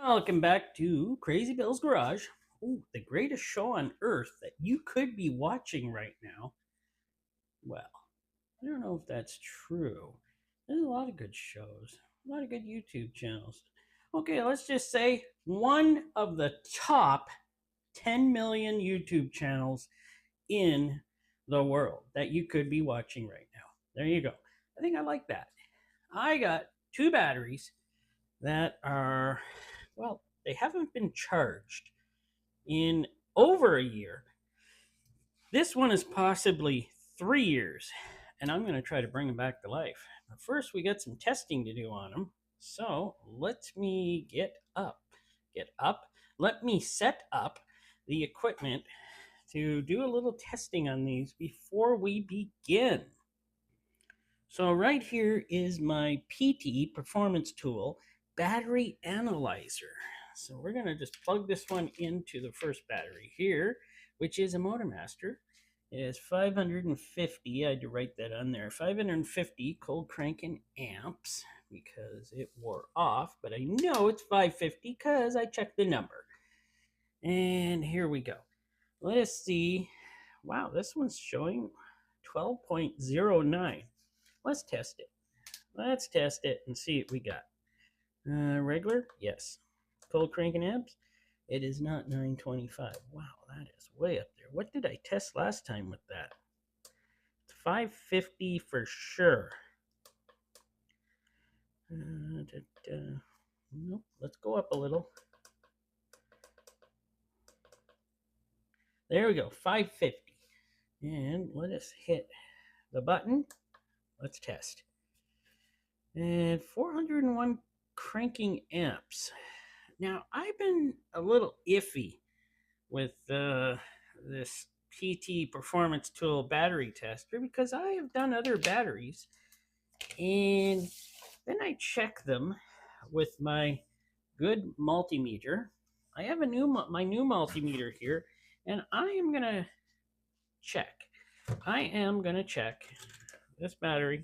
Welcome back to Crazy Bill's Garage. Ooh, the greatest show on earth that you could be watching right now. Well, I don't know if that's true. There's a lot of good shows, a lot of good YouTube channels. Okay, let's just say one of the top 10 million YouTube channels in the world that you could be watching right now. There you go. I think I like that. I got two batteries that are, well, they haven't been charged in over a year. This one is possibly 3 years, and I'm going to try to bring them back to life. But first, we got some testing to do on them. So let me get up. Let me set up the equipment to do a little testing on these before we begin. So right here is my PT Performance Tool battery analyzer. So we're going to just plug this one into the first battery here, which is a Motormaster. It is 550, I had to write that on there, 550 cold cranking amps because it wore off, but I know it's 550 because I checked the number. And here we go. Let's see. Wow, this one's showing 12.09. Let's test it. Let's test it and see what we got. Regular? Yes. Cold cranking amps? It is not 925. Wow, that is way up there. What did I test last time with that? It's 550 for sure. Nope, let's go up a little. There we go, 550. And let us hit the button. Let's test. And 401 cranking amps. Now, I've been a little iffy with this PT Performance Tool battery tester because I have done other batteries and then I check them with my good multimeter. I have my new multimeter here, and I am going to check. I am going to check this battery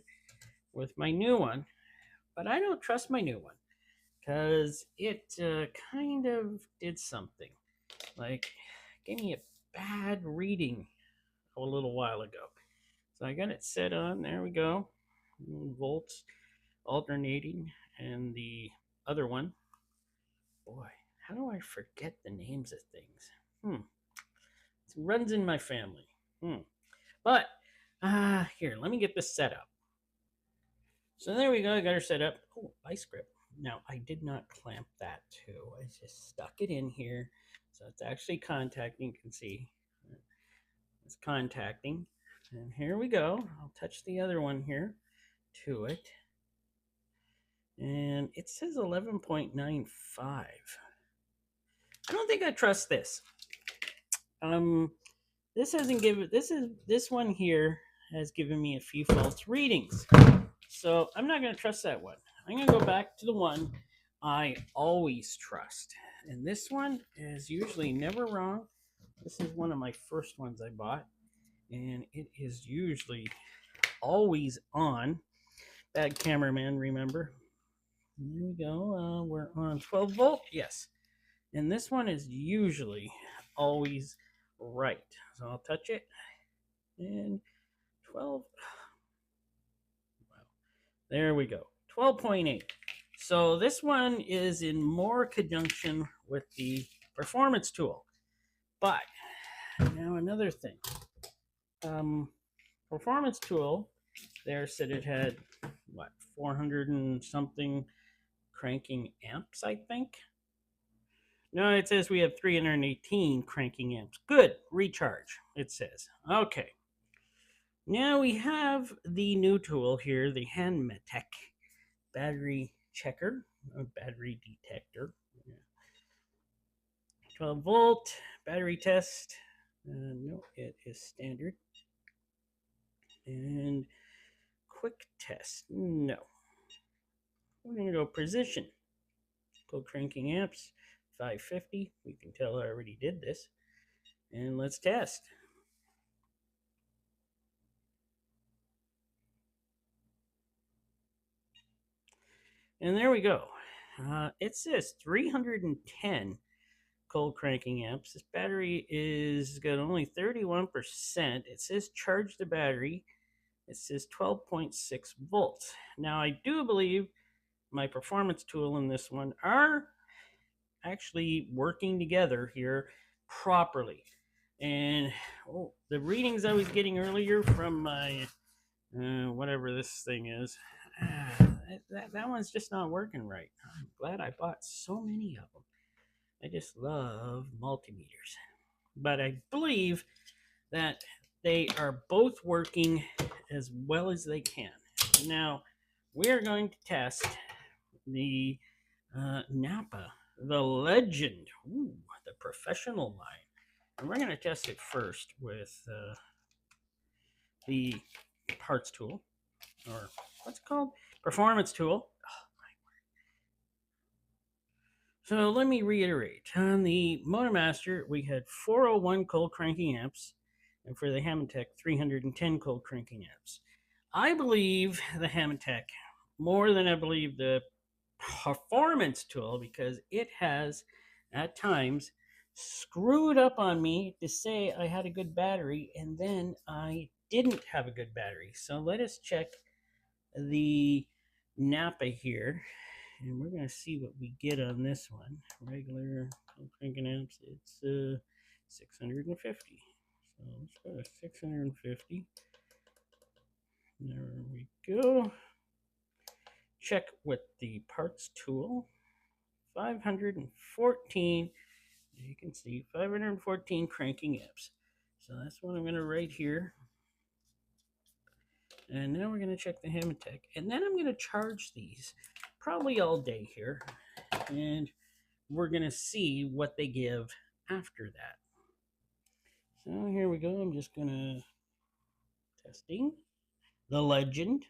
with my new one, but I don't trust my new one because it kind of did something. Like, gave me a bad reading a little while ago. So I got it set on. There we go. Volts alternating. And the other one. Boy, how do I forget the names of things? It runs in my family. But, here, let me get this set up. So there we go. I got her set up. Oh, vice grip. Now, I did not clamp that too. I just stuck it in here. So it's actually contacting. You can see it's contacting. And here we go. I'll touch the other one here to it. And it says 11.95. I don't think I trust this. This one here has given me a few false readings. So I'm not going to trust that one. I'm going to go back to the one I always trust. And this one is usually never wrong. This is one of my first ones I bought. And it is usually always on. Bad cameraman, remember? Here we go. We're on 12 volt. Yes. And this one is usually always right. So I'll touch it. And 12. Wow. There we go. 12.8. So this one is in more conjunction with the Performance Tool. But now another thing. Performance Tool there said it had, what, 400 and something cranking amps, I think. No, it says we have 318 cranking amps. Good, recharge, it says. Okay. Now we have the new tool here, the Hanmatech battery checker, battery detector. 12 volt battery test. No, it is standard. And quick test. No. We're going to go precision. Cold cranking amps, 550. You can tell I already did this. And let's test. And there we go. It says 310 cold cranking amps. This battery is got only 31%. It says charge the battery. It says 12.6 volts. Now, I do believe my performance tool and this one are actually working together here properly. And the readings I was getting earlier from my whatever this thing is, that one's just not working right. I'm glad I bought so many of them. I just love multimeters. But I believe that they are both working as well as they can. Now, we are going to test the Napa, the Legend, the professional line. And we're going to test it first with the parts tool, or what's it called? Performance tool. So let me reiterate. On the Motormaster, we had 401 cold cranking amps, and for the Hammond-Tech, 310 cold cranking amps. I believe the Hammond-Tech more than I believe the performance tool, because it has, at times, screwed up on me to say I had a good battery, and then I didn't have a good battery. So let us check the Napa here. And we're going to see what we get on this one. Regular cranking amps, it's 650. So let's go to 650. There we go. Check with the parts tool. 514. As you can see, 514 cranking amps. So that's what I'm going to write here. And now we're going to check the Hammond-Tech. And then I'm going to charge these probably all day here. And we're going to see what they give after that. So here we go. I'm just going to testing the Legend.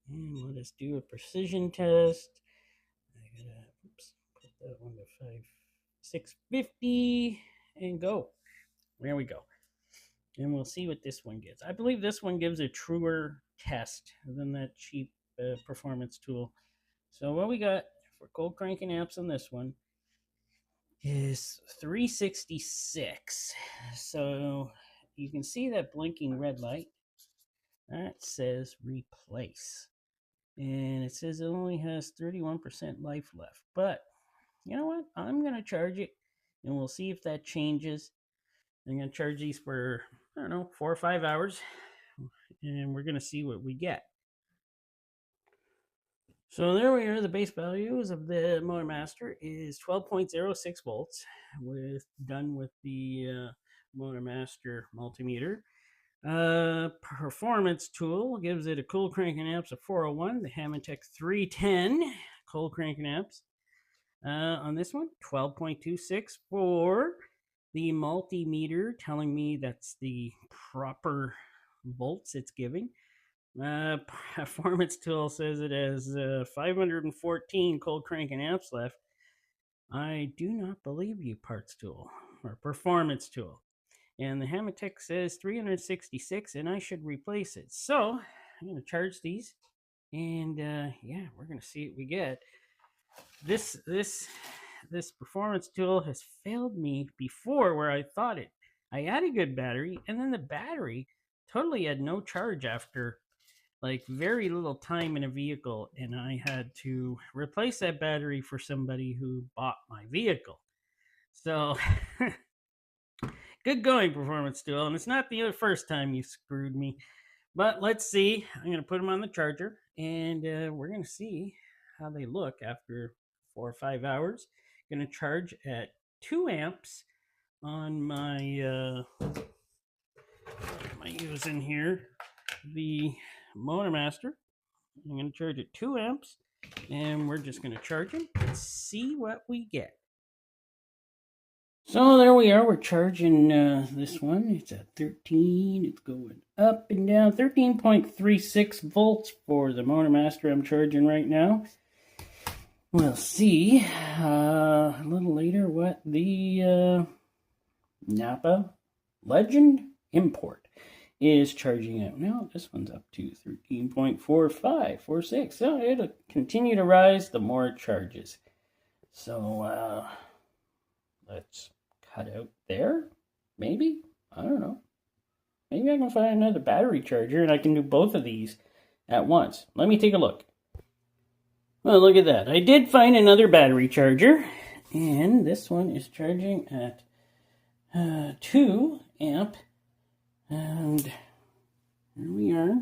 And let us do a precision test. I gotta put that one to 650 and go. There we go. And we'll see what this one gets. I believe this one gives a truer test than that cheap performance tool. So what we got for cold cranking amps on this one is 366. So you can see that blinking red light. That says replace. And it says it only has 31% life left. But you know what? I'm going to charge it, and we'll see if that changes. I'm going to charge these for, I don't know, 4 or 5 hours, and we're going to see what we get. So there we are. The base values of the Motormaster is 12.06 volts, done with the Motormaster multimeter. Performance tool gives it a cold cranking amps of 401. The Hammond-Tech 310 cold cranking amps. On this one, 12.26 for the multimeter, telling me that's the proper volts it's giving. Performance tool says it has 514 cold cranking amps left. I do not believe you, parts tool or performance tool. And the Hammond-Tech says 366, and I should replace it. So I'm going to charge these, and yeah, we're going to see what we get. This performance tool has failed me before, where I thought I had a good battery, and then the battery totally had no charge after like very little time in a vehicle, and I had to replace that battery for somebody who bought my vehicle. So good going, performance tool, and it's not the first time you screwed me. But let's see. I'm going to put them on the charger, and we're going to see how they look after 4 or 5 hours. I'm going to charge at 2 amps on my, what am I using here? The Motormaster. I'm going to charge at 2 amps, and we're just going to charge them and see what we get. So there we are. We're charging this one. It's at 13. It's going up and down. 13.36 volts for the Motormaster I'm charging right now. We'll see a little later what the Napa Legend import is charging out. Now this one's up to 13.4546. So it'll continue to rise the more it charges. So let's cut out there. Maybe? I don't know. Maybe I can find another battery charger and I can do both of these at once. Let me take a look. Well, look at that. I did find another battery charger. And this one is charging at 2 amp. And here we are.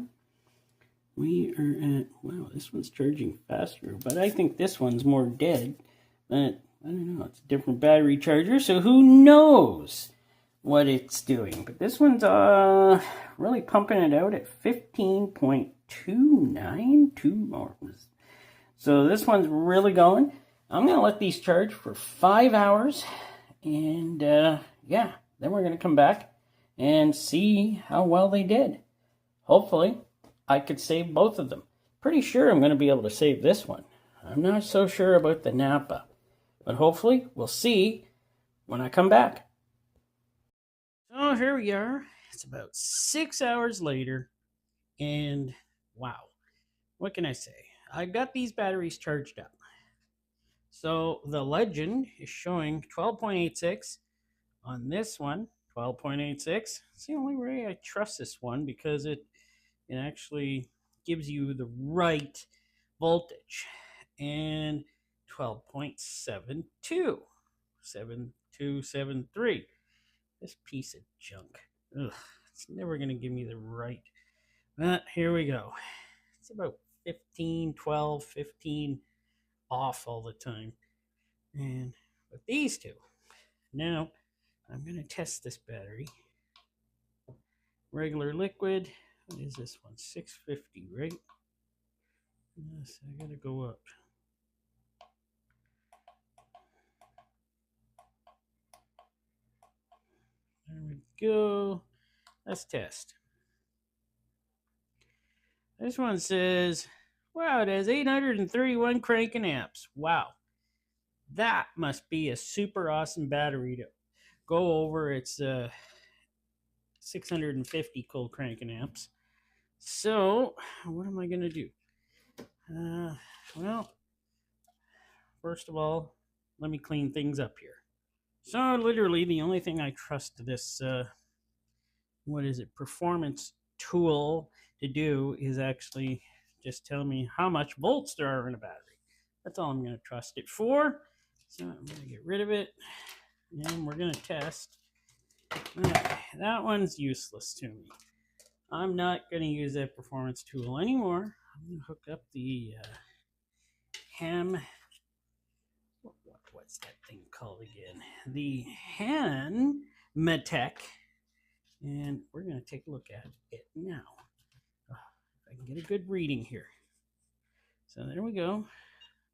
We are at, wow, this one's charging faster. But I think this one's more dead. But I don't know. It's a different battery charger. So who knows what it's doing. But this one's really pumping it out at 15.292. So this one's really going. I'm going to let these charge for 5 hours. And yeah, then we're going to come back and see how well they did. Hopefully, I could save both of them. Pretty sure I'm going to be able to save this one. I'm not so sure about the Napa. But hopefully, we'll see when I come back. So here we are. It's about 6 hours later. And wow, what can I say? I got these batteries charged up. So the legend is showing 12.86 on this one, 12.86. It's the only way I trust this one because it actually gives you the right voltage. And 12.72, 7273. This piece of junk. Ugh, it's never going to give me the right. But here we go. It's about 15, 12, 15 off all the time. And with these two, now I'm going to test this battery. Regular liquid. What is this one? 650, right? Yes, I got to go up. There we go. Let's test. This one says, wow, it has 831 cranking amps. Wow. That must be a super awesome battery to go over its 650 cold cranking amps. So, what am I going to do? Well, first of all, let me clean things up here. So, literally, the only thing I trust this, performance tool to do is actually just tell me how much volts there are in a battery. That's all I'm going to trust it for. So, I'm going to get rid of it, and we're going to test. Okay, that one's useless to me. I'm not going to use that performance tool anymore. I'm going to hook up the what's that thing called again? The Hanmatech. And we're going to take a look at it now. If I can get a good reading here. So there we go.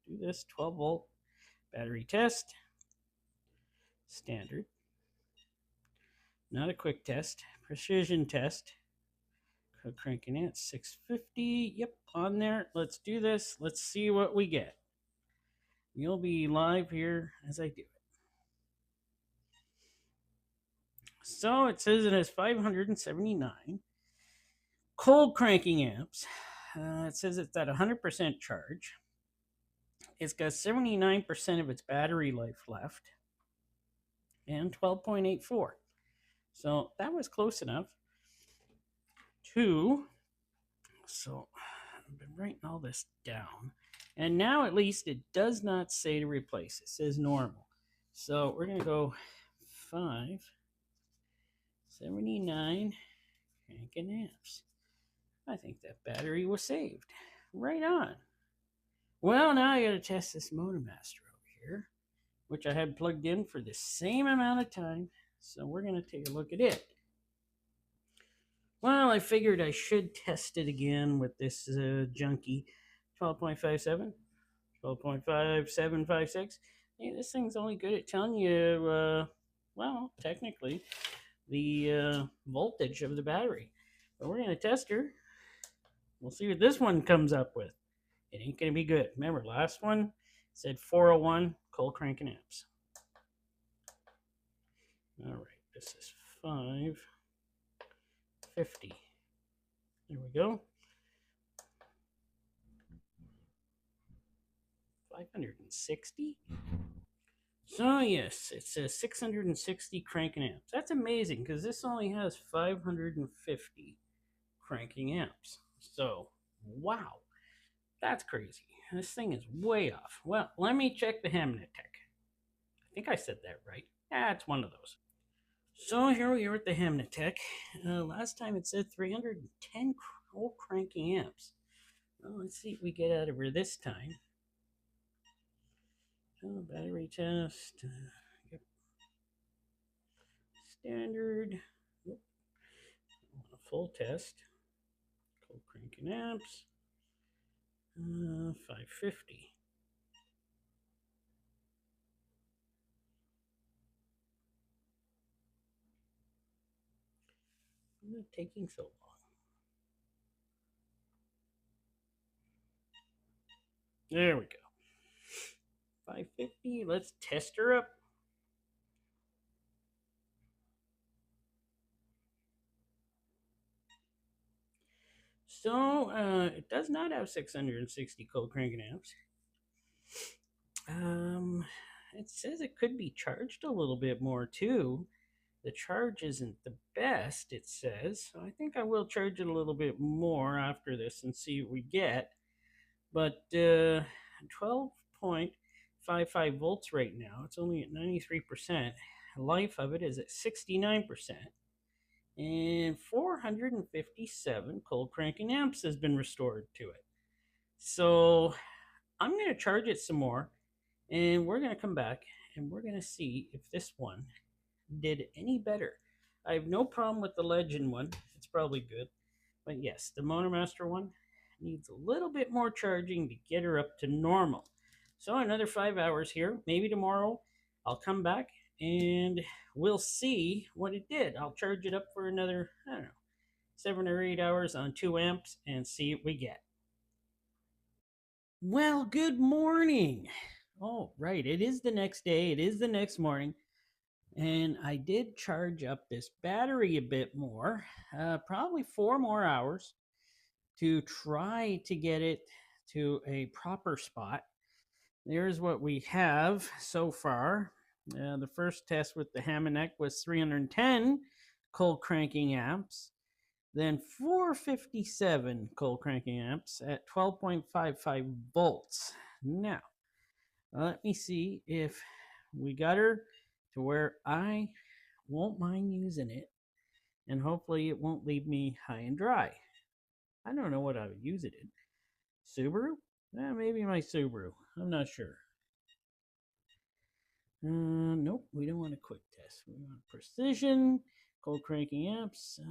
Do this 12 volt battery test. Standard. Not a quick test. Precision test. Cranking it 650. Yep, on there. Let's do this. Let's see what we get. You'll be live here as I do it. So it says it has 579 cold cranking amps. It says it's at 100% charge. It's got 79% of its battery life left and 12.84. So that was close enough to, so I've been writing all this down. And now at least it does not say to replace. It says normal. So we're going to go 579 cranking amps. I think that battery was saved. Right on. Well, now I got to test this Motomaster over here, which I had plugged in for the same amount of time. So we're going to take a look at it. Well, I figured I should test it again with this junky 12.57, 12.5756. Hey, this thing's only good at telling you, well, technically, the voltage of the battery. But we're going to test her. We'll see what this one comes up with. It ain't going to be good. Remember, last one said 401 cold cranking amps. All right, this is 5, 50. There we go. 560. So yes, it says 660 cranking amps. That's amazing because this only has 550 cranking amps. So wow, that's crazy. This thing is way off. Well, let me check the Hamnetech. I think I said that right. Yeah, it's one of those. So here we are at the Hamnetech. Last time it said 310 whole cranking amps. Well, let's see what we get out of her this time. Battery test. Yep. Standard. Nope. A full test. Cold cranking amps. 550. Why is it taking so long? There we go. 550. Let's test her up. So it does not have 660 cold cranking amps. It says it could be charged a little bit more too. The charge isn't the best, it says. So I think I will charge it a little bit more after this and see what we get. But 12.55 volts right now. It's only at 93%. Life of it is at 69%. And 457 cold cranking amps has been restored to it. So I'm going to charge it some more. And we're going to come back and we're going to see if this one did any better. I have no problem with the Legend one. It's probably good. But yes, the Motormaster one needs a little bit more charging to get her up to normal. So another 5 hours here. Maybe tomorrow I'll come back and we'll see what it did. I'll charge it up for another, I don't know, 7 or 8 hours on 2 amps and see what we get. Well, good morning. Oh, right. It is the next day. It is the next morning. And I did charge up this battery a bit more, probably 4 more hours to try to get it to a proper spot. There's what we have so far. The first test with the Hamnetech was 310 cold cranking amps, then 457 cold cranking amps at 12.55 volts. Now, let me see if we got her to where I won't mind using it, and hopefully it won't leave me high and dry. I don't know what I would use it in. Subaru? Maybe my Subaru. I'm not sure. Nope, we don't want a quick test. We want precision, cold cranking amps,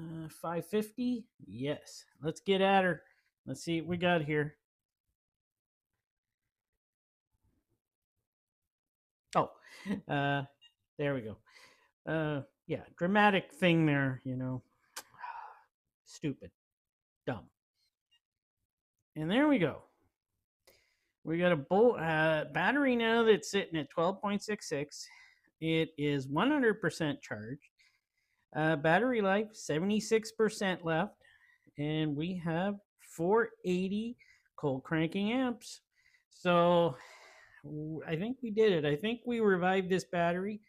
550. Yes, let's get at her. Let's see what we got here. Oh, there we go. Yeah, dramatic thing there, you know. Stupid. Dumb. And there we go. We got a battery now that's sitting at 12.66. It is 100% charged. Battery life, 76% left. And we have 480 cold cranking amps. So I think we did it. I think we revived this battery.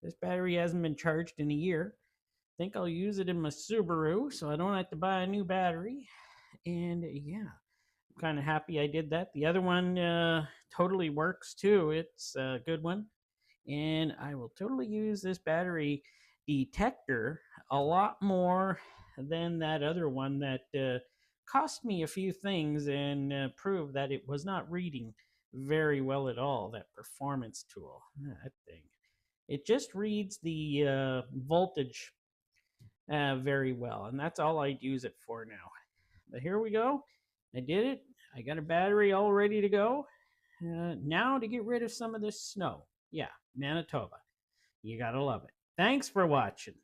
This battery hasn't been charged in a year. I think I'll use it in my Subaru so I don't have to buy a new battery. And yeah, I'm kind of happy I did that. The other one totally works too. It's a good one. And I will totally use this battery detector a lot more than that other one that cost me a few things and proved that it was not reading very well at all. That performance tool, that thing. It just reads the voltage very well, and that's all I'd use it for now. But here we go. I did it. I got a battery all ready to go. Now to get rid of some of this snow. Yeah, Manitoba. You gotta love it. Thanks for watching.